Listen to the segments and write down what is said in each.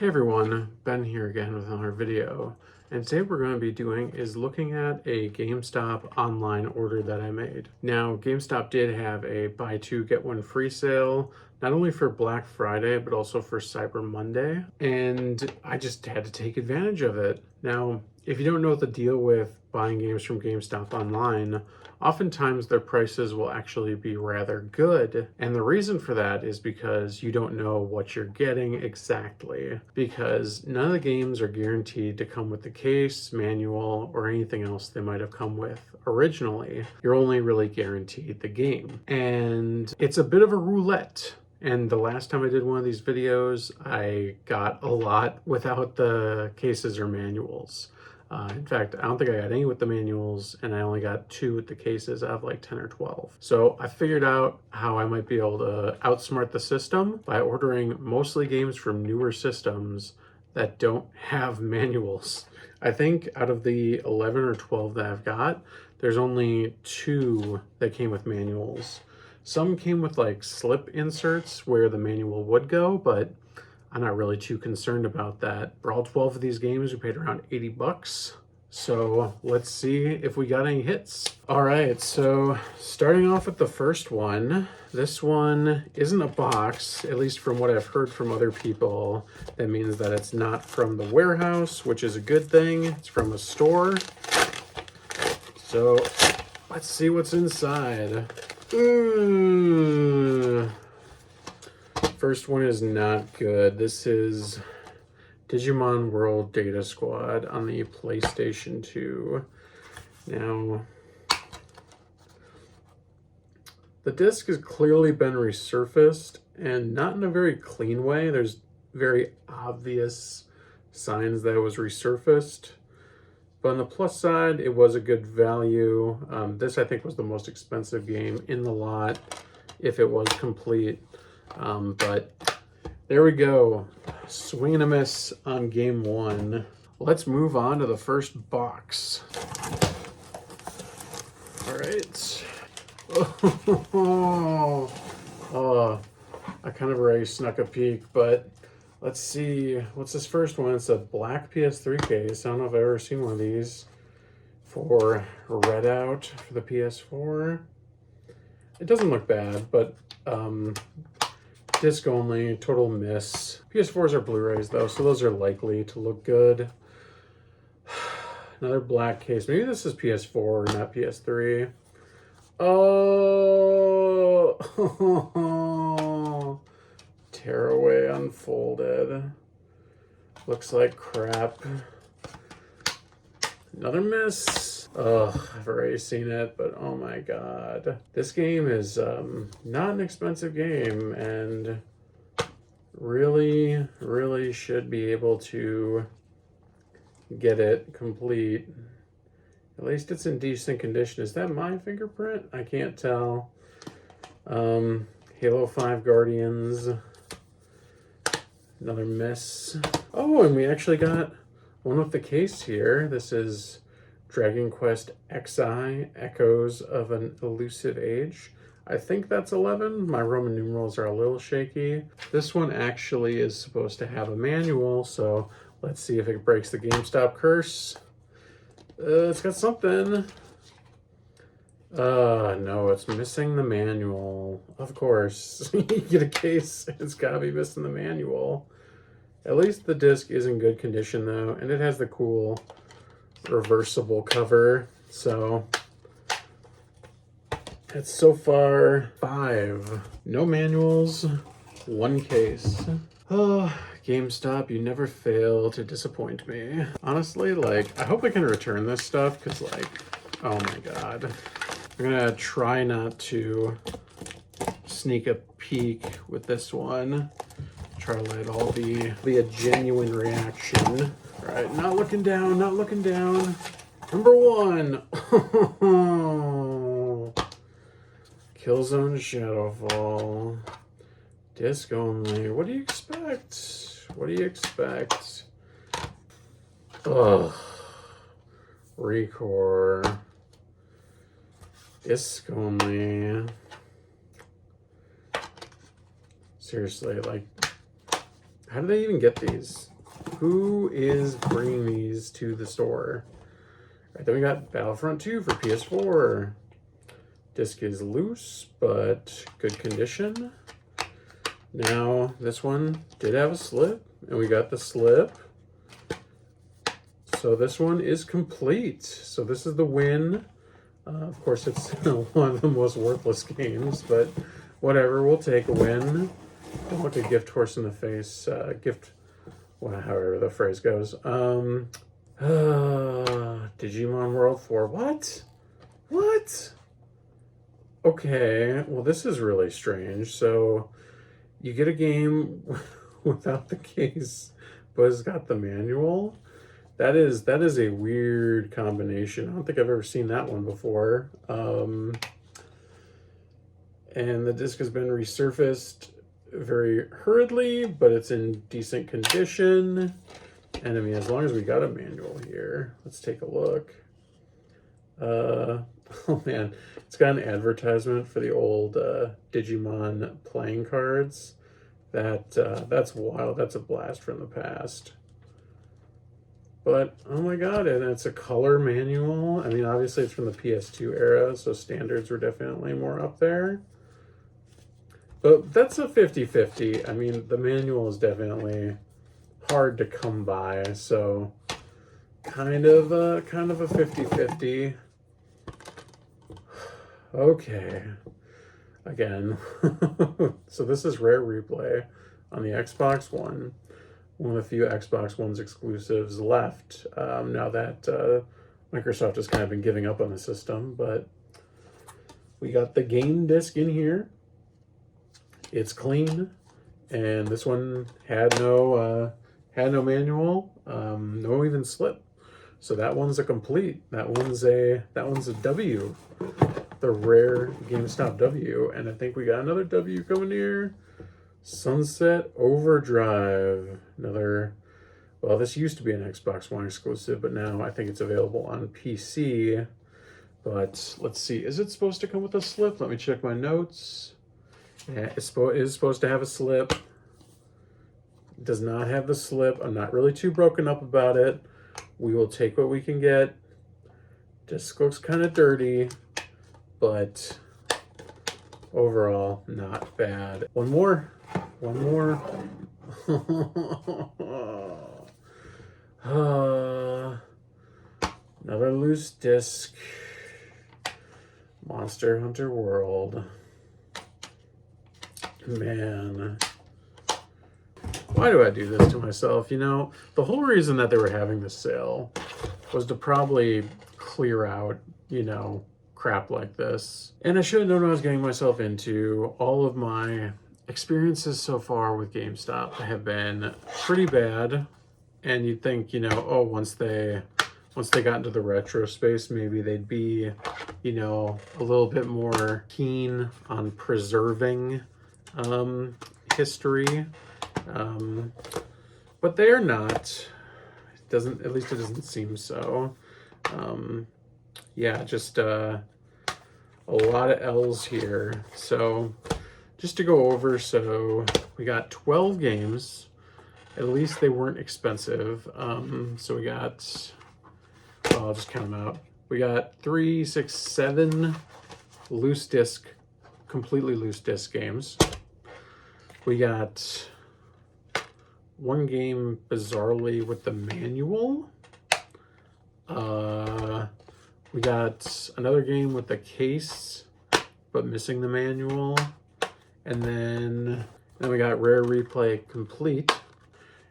Hey everyone, Ben here again with another video. And today we're going to be doing is looking at a GameStop online order that I made. Now, GameStop did have a buy two, get one free sale, not only for Black Friday, but also for Cyber Monday. And I just had to take advantage of it. Now, if you don't know the deal with buying games from GameStop online, oftentimes their prices will actually be rather good. And the reason for that is because you don't know what you're getting exactly. Because none of the games are guaranteed to come with the case, manual, or anything else they might have come with originally. You're only really guaranteed the game. And it's a bit of a roulette. And the last time I did one of these videos, I got a lot without the cases or manuals. In fact, I don't think I got any with the manuals, and I only got 2 with the cases out of like 10 or 12. So I figured out how I might be able to outsmart the system by ordering mostly games from newer systems that don't have manuals. I think out of the 11 or 12 that I've got, there's only 2 that came with manuals. Some came with like slip inserts where the manual would go, but I'm not really too concerned about that. For all 12 of these games, we paid around 80 bucks. So let's see if we got any hits. All right, so starting off with the first one, this one isn't a box, at least from what I've heard from other people. That means that it's not from the warehouse, which is a good thing. It's from a store. So let's see what's inside. First one is not good. This is Digimon World Data Squad on the PlayStation 2. Now, the disc has clearly been resurfaced, and not in a very clean way. There's very obvious signs that it was resurfaced. But on the plus side, it was a good value. This, I think, was the most expensive game in the lot, if it was complete. But there we go. Swing and a miss on game 1. Let's move on to the first box. All right. Oh, I kind of already snuck a peek, but let's see. What's this first one? It's a black PS3 case. I don't know if I've ever seen one of these for Redout for the PS4. It doesn't look bad, but disc only, total miss. PS4s are Blu-rays though, so those are likely to look good. Another black case. Maybe this is PS4, not PS3. Oh, Tearaway Unfolded. Looks like crap. Another miss. Ugh, I've already seen it, but oh my god. This game is not an expensive game, and really should be able to get it complete. At least it's in decent condition. Is that my fingerprint? I can't tell. Halo 5 Guardians. Another miss. Oh, and we actually got one with the case here. This is Dragon Quest XI, Echoes of an Elusive Age. I think that's 11. My Roman numerals are a little shaky. This one actually is supposed to have a manual, so let's see if it breaks the GameStop curse. It's got something. No, it's missing the manual. Of course, you get a case, it's gotta be missing the manual. At least the disc is in good condition though, and it has the cool reversible cover. So it's so far 5. No manuals, 1 case. Oh, GameStop, you never fail to disappoint me. Honestly, like, I hope I can return this stuff, because, like, oh my god. I'm gonna try not to sneak a peek with this one. Try to let it all be a genuine reaction. All right, not looking down, not looking down. Number 1. Killzone Shadowfall. Disc only. What do you expect? What do you expect? Ugh. Recore. Disc only. Seriously, like, how do they even get these? Who is bringing these to the store? All right, then we got Battlefront 2 for PS4. Disc is loose, but good condition. Now, this one did have a slip, and we got the slip. So this one is complete. So this is the win. Of course, it's one of the most worthless games, but whatever, we'll take a win. Don't want to gift horse in the face. Well, however the phrase goes. Digimon World 4. What? What? Okay, well, this is really strange. So you get a game without the case, but it's got the manual. That is a weird combination. I don't think I've ever seen that one before. And the disc has been resurfaced very hurriedly, but it's in decent condition. And I mean, as long as we got a manual here, let's take a look. Oh man, it's got an advertisement for the old Digimon playing cards. That's wild. That's a blast from the past. But, oh my god, and it's a color manual. I mean, obviously it's from the PS2 era, so standards were definitely more up there. But that's a 50-50. I mean, the manual is definitely hard to come by, so kind of a 50-50. Okay. Again. So this is Rare Replay on the Xbox One. One of the few Xbox One's exclusives left, now that Microsoft has kind of been giving up on the system. But we got the game disc in here. It's clean, and this one had no manual, no even slip. So that one's a complete. That one's a W, the rare GameStop W. And I think we got another W coming here. Sunset Overdrive, another, well, this used to be an Xbox One exclusive, but now I think it's available on PC. But let's see, is it supposed to come with a slip? Let me check my notes. Yeah, it is supposed to have a slip. It does not have the slip. I'm not really too broken up about it. We will take what we can get. Disc looks kind of dirty, but overall, not bad. One more. Another loose disc. Monster Hunter World. Man. Why do I do this to myself? You know, the whole reason that they were having this sale was to probably clear out, you know, crap like this. And I should have known what I was getting myself into. All of my experiences so far with GameStop have been pretty bad. And you'd think, you know, oh, once they got into the retro space, maybe they'd be, you know, a little bit more keen on preserving history. But they're not. At least it doesn't seem so. Yeah, just a lot of L's here. So just to go over, so we got 12 games. At least they weren't expensive. So we got, well, I'll just count them out. We got 3, 6, 7 loose disc, completely loose disc games. We got one game bizarrely with the manual. We got another game with the case, but missing the manual. And then we got Rare Replay Complete.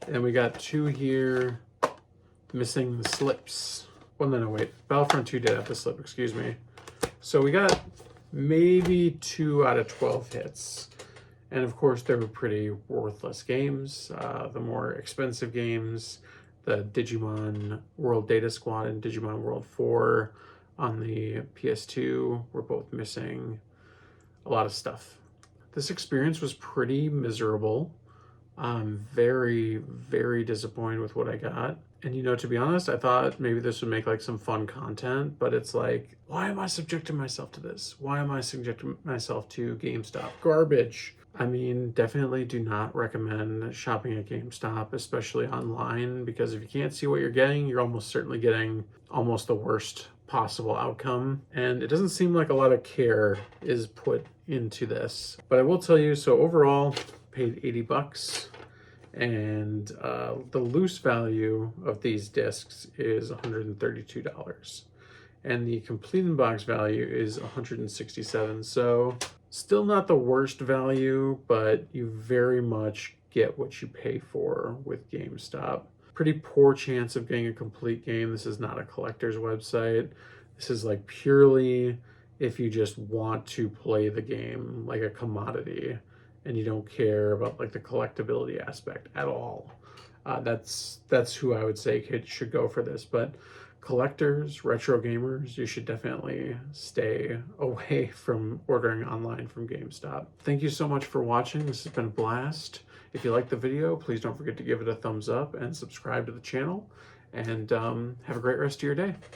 And we got 2 here missing the slips. Well, no, wait. Battlefront 2 did have the slip, excuse me. So we got maybe 2 out of 12 hits. And of course, they were pretty worthless games. The more expensive games, the Digimon World Data Squad and Digimon World 4 on the PS2 were both missing a lot of stuff. This experience was pretty miserable. I'm very, very disappointed with what I got. And, you know, to be honest, I thought maybe this would make like some fun content, but it's like, why am I subjecting myself to this? Why am I subjecting myself to GameStop garbage? I mean, definitely do not recommend shopping at GameStop, especially online, because if you can't see what you're getting, you're almost certainly getting almost the worst possible outcome. And it doesn't seem like a lot of care is put into this. But I will tell you, so overall, paid 80 bucks. And the loose value of these discs is $132. And the complete in box value is 167. So still not the worst value, but you very much get what you pay for with GameStop. Pretty poor chance of getting a complete game. This is not a collector's website. This is like purely if you just want to play the game like a commodity and you don't care about like the collectability aspect at all. That's who I would say should go for this. But collectors, retro gamers, you should definitely stay away from ordering online from GameStop. Thank you so much for watching. This has been a blast. If you liked the video, please don't forget to give it a thumbs up and subscribe to the channel. And have a great rest of your day.